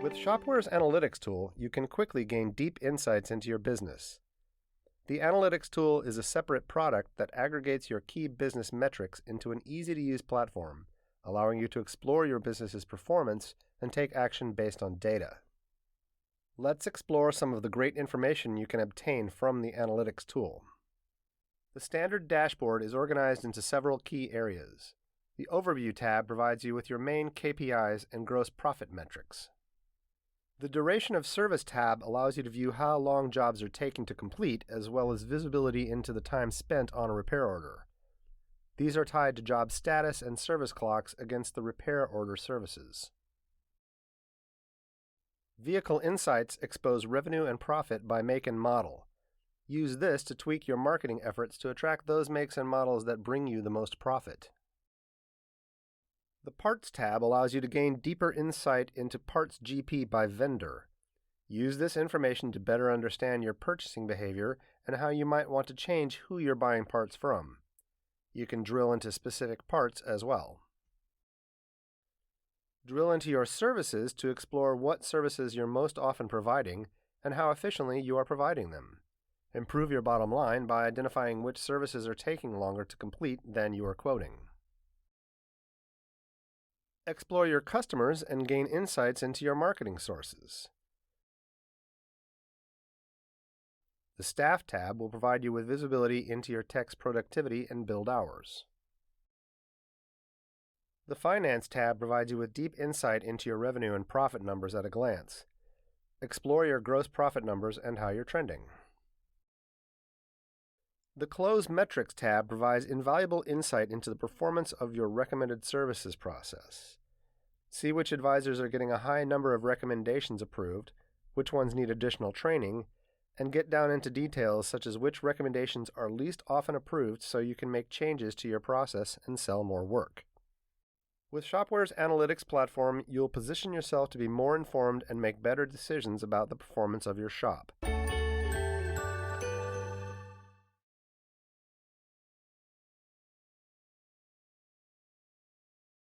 With Shop-Ware's analytics tool, you can quickly gain deep insights into your business. The analytics tool is a separate product that aggregates your key business metrics into an easy-to-use platform, allowing you to explore your business's performance and take action based on data. Let's explore some of the great information you can obtain from the analytics tool. The standard dashboard is organized into several key areas. The Overview tab provides you with your main KPIs and gross profit metrics. The Duration of Service tab allows you to view how long jobs are taking to complete, as well as visibility into the time spent on a repair order. These are tied to job status and service clocks against the repair order services. Vehicle Insights expose revenue and profit by make and model. Use this to tweak your marketing efforts to attract those makes and models that bring you the most profit. The Parts tab allows you to gain deeper insight into parts GP by vendor. Use this information to better understand your purchasing behavior and how you might want to change who you're buying parts from. You can drill into specific parts as well. Drill into your services to explore what services you're most often providing and how efficiently you are providing them. Improve your bottom line by identifying which services are taking longer to complete than you are quoting. Explore your customers and gain insights into your marketing sources. The Staff tab will provide you with visibility into your tech's productivity and billed hours. The Finance tab provides you with deep insight into your revenue and profit numbers at a glance. Explore your gross profit numbers and how you're trending. The Close Metrics tab provides invaluable insight into the performance of your recommended services process. See which advisors are getting a high number of recommendations approved, which ones need additional training, and get down into details such as which recommendations are least often approved so you can make changes to your process and sell more work. With Shop-Ware's analytics platform, you'll position yourself to be more informed and make better decisions about the performance of your shop.